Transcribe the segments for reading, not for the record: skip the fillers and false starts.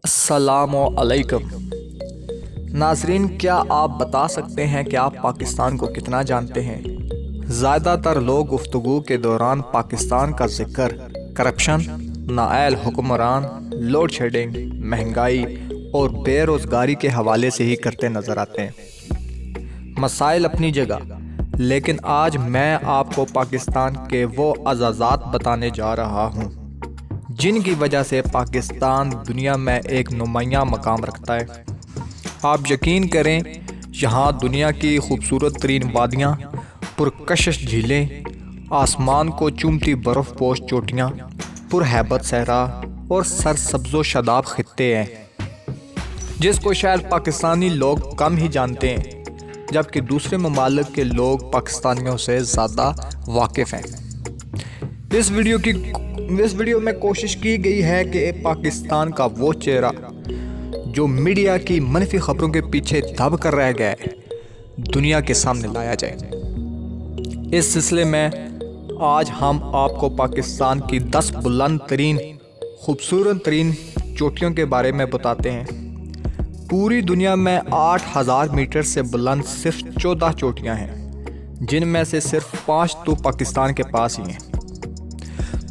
السلام علیکم ناظرین، کیا آپ بتا سکتے ہیں کہ آپ پاکستان کو کتنا جانتے ہیں؟ زیادہ تر لوگ گفتگو کے دوران پاکستان کا ذکر کرپشن، نااہل حکمران، لوڈ شیڈنگ، مہنگائی اور بے روزگاری کے حوالے سے ہی کرتے نظر آتے ہیں۔ مسائل اپنی جگہ، لیکن آج میں آپ کو پاکستان کے وہ اعزازات بتانے جا رہا ہوں جن کی وجہ سے پاکستان دنیا میں ایک نمایاں مقام رکھتا ہے۔ آپ یقین کریں، یہاں دنیا کی خوبصورت ترین وادیاں، پرکشش جھیلیں، آسمان کو چومتی برف پوش چوٹیاں، پرہیبت صحرا اور سرسبز و شاداب خطے ہیں جس کو شاید پاکستانی لوگ کم ہی جانتے ہیں، جبکہ دوسرے ممالک کے لوگ پاکستانیوں سے زیادہ واقف ہیں۔ اس ویڈیو میں کوشش کی گئی ہے کہ پاکستان کا وہ چہرہ جو میڈیا کی منفی خبروں کے پیچھے دب کر رہ گیا ہے، دنیا کے سامنے لایا جائے۔ اس سلسلے میں آج ہم آپ کو پاکستان کی 10 بلند ترین، خوبصورت ترین چوٹیوں کے بارے میں بتاتے ہیں۔ پوری دنیا میں 8000 میٹر سے بلند صرف 14 چوٹیاں ہیں، جن میں سے صرف 5 تو پاکستان کے پاس ہی ہیں۔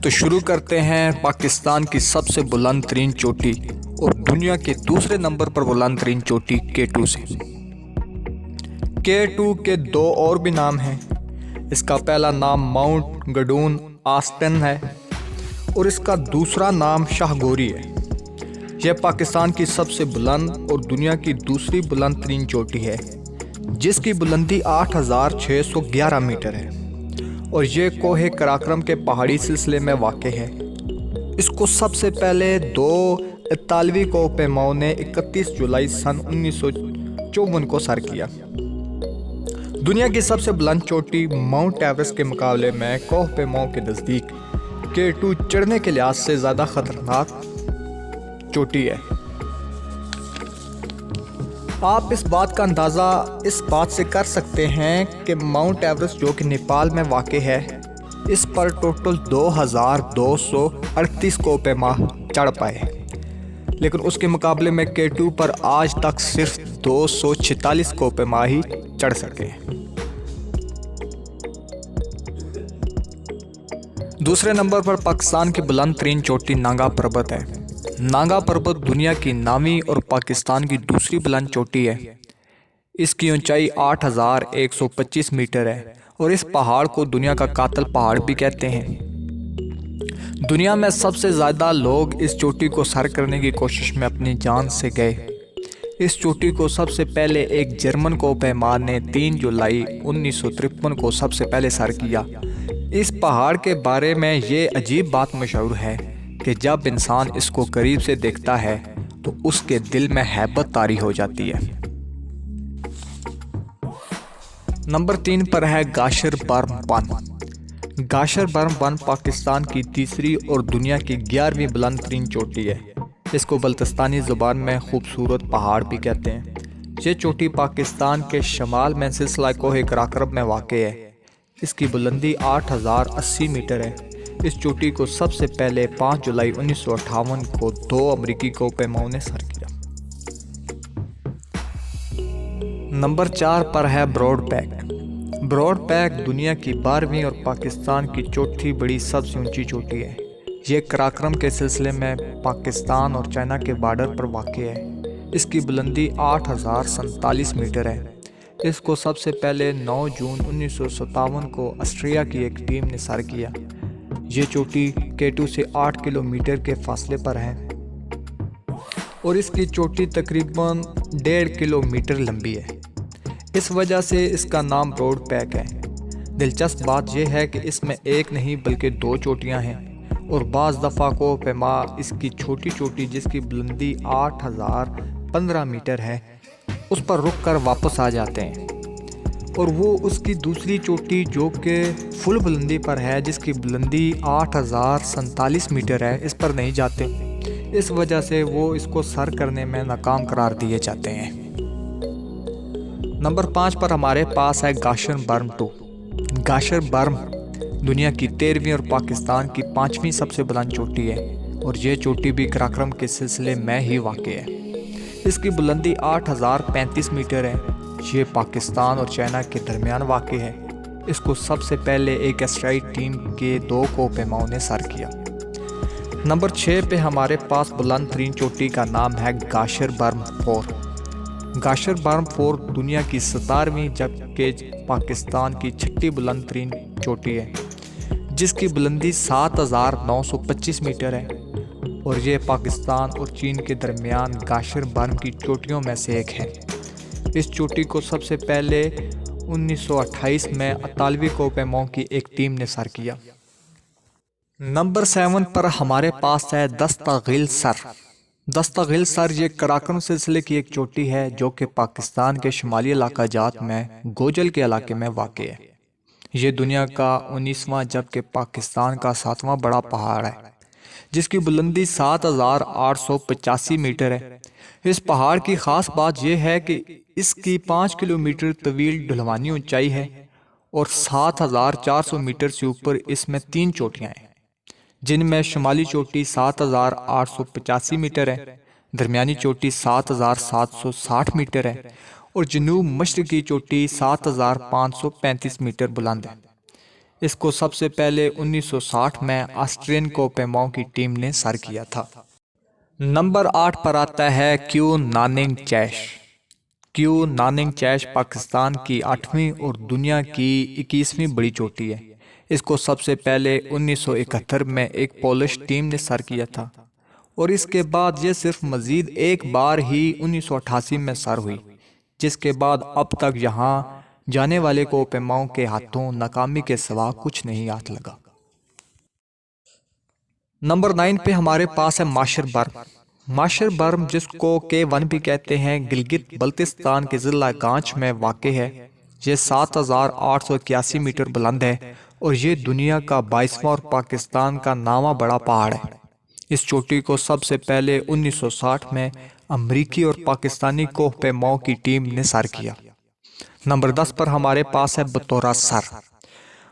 تو شروع کرتے ہیں پاکستان کی سب سے بلند ترین چوٹی اور دنیا کے دوسرے نمبر پر بلند ترین چوٹی K2 سے۔ K2 کے 2 اور بھی نام ہیں۔ اس کا پہلا نام ماؤنٹ گڈون آسٹن ہے اور اس کا دوسرا نام شاہ گوری ہے۔ یہ پاکستان کی سب سے بلند اور دنیا کی دوسری بلند ترین چوٹی ہے، جس کی بلندی 8611 میٹر ہے اور یہ کوہ کراکرم کے پہاڑی سلسلے میں واقع ہے۔ اس کو سب سے پہلے 2 اطالوی کوہ پیماؤں نے 31 جولائی سن 1954 کو سر کیا۔ دنیا کی سب سے بلند چوٹی ماؤنٹ ایورسٹ کے مقابلے میں کوہ پیماؤں کے نزدیک K2 چڑھنے کے لحاظ سے زیادہ خطرناک چوٹی ہے۔ آپ اس بات کا اندازہ اس بات سے کر سکتے ہیں کہ ماؤنٹ ایورسٹ جو کہ نیپال میں واقع ہے، اس پر ٹوٹل 2238 کوہ پیما چڑھ پائے، لیکن اس کے مقابلے میں K2 پر آج تک صرف 246 کوہ پیما ہی چڑھ سکے ہیں۔ دوسرے نمبر پر پاکستان کی بلند ترین چوٹی نانگا پربت ہے۔ نانگا پربت دنیا کی 9ویں اور پاکستان کی دوسری بلند چوٹی ہے۔ اس کی اونچائی 8125 میٹر ہے اور اس پہاڑ کو دنیا کا قاتل پہاڑ بھی کہتے ہیں۔ دنیا میں سب سے زیادہ لوگ اس چوٹی کو سر کرنے کی کوشش میں اپنی جان سے گئے۔ اس چوٹی کو سب سے پہلے ایک جرمن کوہ پیما نے 3 جولائی 1953 کو سب سے پہلے سر کیا۔ اس پہاڑ کے بارے میں یہ عجیب بات مشہور ہے کہ جب انسان اس کو قریب سے دیکھتا ہے تو اس کے دل میں ہیبت طاری ہو جاتی ہے۔ نمبر 3 پر ہے گاشر برم 1۔ گاشر برم 1 پاکستان کی تیسری اور دنیا کی 11ویں بلند ترین چوٹی ہے۔ اس کو بلتستانی زبان میں خوبصورت پہاڑ بھی کہتے ہیں۔ یہ چوٹی پاکستان کے شمال میں سلسلہ کوہ کراکرم میں واقع ہے۔ اس کی بلندی 8080 میٹر ہے۔ اس چوٹی کو سب سے پہلے 5 جولائی 1958 کو 2 امریکی کوہ پیماؤں نے سر کیا۔ نمبر 4 پر ہے براڈ پیک۔ براڈ پیک دنیا کی 12ویں اور پاکستان کی چوتھی بڑی سب سے اونچی چوٹی ہے۔ یہ کراکرم کے سلسلے میں پاکستان اور چائنا کے بارڈر پر واقع ہے۔ اس کی بلندی 8047 میٹر ہے۔ اس کو سب سے پہلے 9 جون 1957 کو آسٹریا کی ایک ٹیم نے سر کیا۔ یہ چوٹی K2 سے 8 کلومیٹر کے فاصلے پر ہے اور اس کی چوٹی تقریباً 1.5 کلومیٹر لمبی ہے۔ اس وجہ سے اس کا نام براڈ پیک ہے۔ دلچسپ بات یہ ہے کہ اس میں ایک نہیں بلکہ 2 چوٹیاں ہیں اور بعض دفعہ کوہ پیما اس کی چھوٹی چوٹی جس کی بلندی 8015 میٹر ہے اس پر رک کر واپس آ جاتے ہیں، اور وہ اس کی دوسری چوٹی جو کہ فل بلندی پر ہے جس کی بلندی 8047 میٹر ہے اس پر نہیں جاتے۔ اس وجہ سے وہ اس کو سر کرنے میں ناکام قرار دیے جاتے ہیں۔ نمبر 5 پر ہمارے پاس ہے گاشر برم 2۔ گاشر برم دنیا کی 13ویں اور پاکستان کی 5ویں سب سے بلند چوٹی ہے۔ اور یہ چوٹی بھی قراقرم کے سلسلے میں ہی واقع ہے۔ اس کی بلندی 8035 میٹر ہے۔ یہ پاکستان اور چائنا کے درمیان واقع ہے۔ اس کو سب سے پہلے ایک ایسٹرائیڈ ٹیم کے 2 کوہ نے سر کیا۔ نمبر 6 پہ ہمارے پاس بلند ترین چوٹی کا نام ہے گاشر برم 4۔ گاشر برم 4 دنیا کی 17ویں جبکہ پاکستان کی 6ٹھی بلند ترین چوٹی ہے، جس کی بلندی 7925 میٹر ہے، اور یہ پاکستان اور چین کے درمیان گاشر برم کی چوٹیوں میں سے ایک ہے۔ اس چوٹی کو سب سے پہلے 1928 میں اطالوی کوہ کی ایک ٹیم نے سر کیا۔ نمبر 7 پر ہمارے پاس ہے دستاغیل سر۔ دستاغیل سر یہ قراقرم سلسلے کی ایک چوٹی ہے جو کہ پاکستان کے شمالی علاقہ جات میں گوجل کے علاقے میں واقع ہے۔ یہ دنیا کا 19واں جبکہ پاکستان کا 7واں بڑا پہاڑ ہے، جس کی بلندی 7885 میٹر ہے۔ اس پہاڑ کی خاص بات یہ ہے کہ اس کی 5 کلومیٹر طویل ڈھلوانی اونچائی ہے اور 7400 میٹر سے اوپر اس میں 3 چوٹیاں ہیں، جن میں شمالی چوٹی 7885 میٹر ہے، درمیانی چوٹی 7760 میٹر ہے اور جنوب مشرقی چوٹی 7535 میٹر بلند ہے۔ اس کو سب سے پہلے 1960 میں آسٹرین کوہ کی ٹیم نے سر کیا تھا۔ نمبر 8 پر آتا ہے کیو ناننگ چیش۔ کیو ناننگ چیش پاکستان کی 8ویں اور دنیا کی 21ویں بڑی چوٹی ہے۔ اس کو سب سے پہلے 1971 میں ایک پولش ٹیم نے سر کیا تھا، اور اس کے بعد یہ صرف مزید ایک بار ہی 1988 میں سر ہوئی، جس کے بعد اب تک یہاں جانے والے کوہ کے ہاتھوں ناکامی کے سوا کچھ نہیں ہاتھ لگا۔ نمبر 9 پہ ہمارے پاس ہے ماشر برم۔ ماشر برم جس کو K1 بھی کہتے ہیں، گلگت بلتستان کے ضلع گانچ میں واقع ہے۔ یہ 7881 میٹر بلند ہے اور یہ دنیا کا 22واں اور پاکستان کا 9واں بڑا پہاڑ ہے۔ اس چوٹی کو سب سے پہلے 1960 میں امریکی اور پاکستانی کوہ کی ٹیم نے سر کیا۔ نمبر 10 پر ہمارے پاس ہے بطورہ سر۔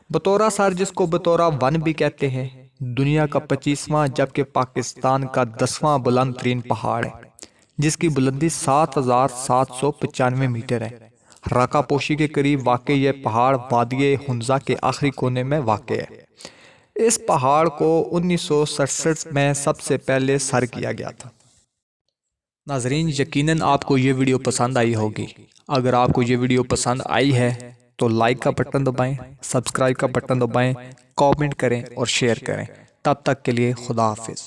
بطورہ سر جس کو بطورہ 1 بھی کہتے ہیں، دنیا کا 25واں جبکہ پاکستان کا 10واں بلند ترین پہاڑ ہے، جس کی بلندی 7795 میٹر ہے۔ راکا پوشی کے قریب واقع یہ پہاڑ وادی ہنزا کے آخری کونے میں واقع ہے۔ اس پہاڑ کو 1967 میں سب سے پہلے سر کیا گیا تھا۔ ناظرین، یقیناً آپ کو یہ ویڈیو پسند آئی ہوگی۔ اگر آپ کو یہ ویڈیو پسند آئی ہے تو لائک کا بٹن دبائیں، سبسکرائب کا بٹن دبائیں، کامنٹ کریں اور شیئر کریں۔ تب تک کے لیے خدا حافظ۔